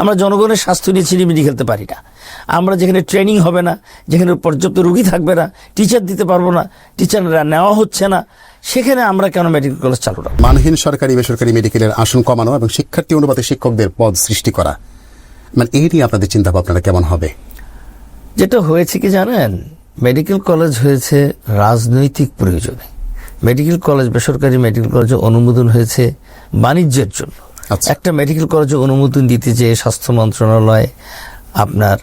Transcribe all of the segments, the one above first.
আমরা জনগণের স্বাস্থ্য নিয়ে ছিনিমিনি খেলতে পারি না। আমরা যেখানে ট্রেনিং হবে না, যেখানে পর্যাপ্ত রোগী থাকবে না, টিচার দিতে পারবো না, টিচাররা নেওয়া হচ্ছে না, সেখানে আমরা কেন মেডিকেল কলেজ চালু রাখবো? মানহীন সরকারি বেসরকারি মেডিকেলের আসন কমানো এবং শিক্ষার্থী অনুপাতে শিক্ষকদের পদ সৃষ্টি করা, মানে এই নিয়ে আপনাদের চিন্তা ভাবনাটা কেমন হবে? যেটা হয়েছে কি জানেন, মেডিকেল কলেজ হয়েছে রাজনৈতিক প্রয়োজনে। মেডিকেল কলেজ, বেসরকারি মেডিকেল কলেজে অনুমোদন হয়েছে বাণিজ্যের জন্য। একটা মেডিকেল কলেজে অনুমোদন দিতে যে স্বাস্থ্য মন্ত্রণালয়, আপনার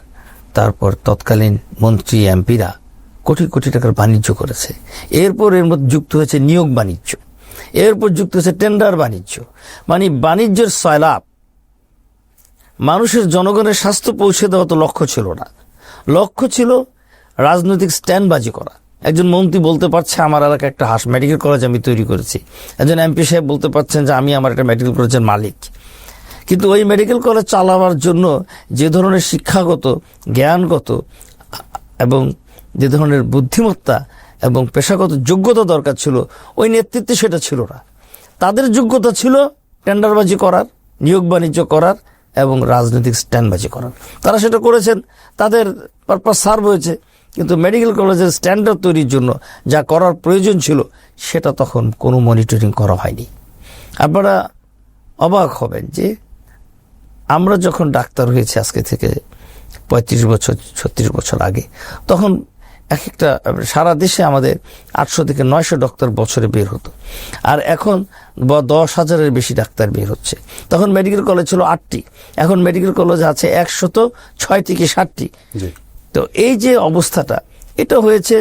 তারপর তৎকালীন মন্ত্রী এমপিরা কোটি কোটি টাকার বাণিজ্য করেছে। এরপর এর মধ্যে যুক্ত হয়েছে নিয়োগ বাণিজ্য, এরপর যুক্ত হয়েছে টেন্ডার বাণিজ্য। মানে বাণিজ্যের সয়লাভ। মানুষের, জনগণের স্বাস্থ্য পৌঁছে দেওয়া তো লক্ষ্য ছিল না। লক্ষ্য ছিল রাজনৈতিক স্ট্যান্ডবাজি করা। একজন মন্ত্রী বলতে পারছে আমার এলাকায় একটা মেডিকেল কলেজ আমি তৈরি করেছি, একজন এমপি সাহেব বলতে পারছেন যে আমি আমার একটা মেডিকেল কলেজের মালিক। কিন্তু ওই মেডিকেল কলেজ চালাবার জন্য যে ধরনের শিক্ষাগত, জ্ঞানগত এবং যে ধরনের বুদ্ধিমত্তা এবং পেশাগত যোগ্যতা দরকার ছিল, ওই নেতৃত্বে সেটা ছিল না। তাদের যোগ্যতা ছিল টেন্ডারবাজি করার, নিয়োগ বাণিজ্য করার এবং রাজনৈতিক স্ট্যান্ডবাজি করার। তারা সেটা করেছেন, তাদের পারপাস সার্ভ হয়েছে। কিন্তু মেডিকেল কলেজের স্ট্যান্ডার্ড তৈরির জন্য যা করার প্রয়োজন ছিল সেটা তখন কোনো মনিটরিং করা হয়নি। আপনারা অবাক হবেন যে আমরা যখন ডাক্তার হয়েছি আজকে থেকে 35 বছর 36 বছর আগে, তখন এক একটা সারা দেশে আমাদের 800 থেকে 900 ডাক্তার বছরে বের হতো। আর এখন 10,000-এর বেশি ডাক্তার বের হচ্ছে। তখন মেডিকেল কলেজ ছিল 8টি, এখন মেডিকেল কলেজ আছে 106 থেকে 60টি। তো এই যে অবস্থাটা, এটা হয়েছে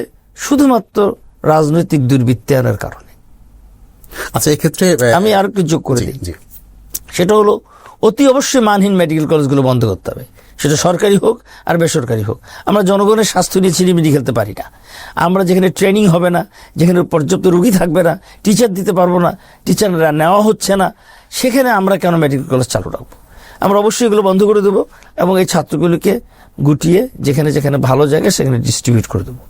শুধুমাত্র রাজনৈতিক দুর্বৃত্তায়নের কারণে। আচ্ছা, এক্ষেত্রে আমি আর একটু যোগ করে দিই, সেটা হলো অতি অবশ্যই মানহীন মেডিকেল কলেজগুলো বন্ধ করতে হবে, সেটা সরকারি হোক আর বেসরকারি হোক। আমরা জনগণের স্বাস্থ্য নিয়ে ছিনিমিনি খেলতে পারি না। আমরা যেখানে ট্রেনিং হবে না, যেখানে পর্যাপ্ত রোগী থাকবে না, টিচার দিতে পারবো না, টিচাররা নেওয়া হচ্ছে না, সেখানে আমরা কেন মেডিকেল কলেজ চালু রাখবো? আমরা অবশ্যই এগুলো বন্ধ করে দেবো এবং এই ছাত্রগুলিকে গুটিয়ে যেখানে যেখানে ভালো জায়গা সেখানে ডিস্ট্রিবিউট করে দেবো।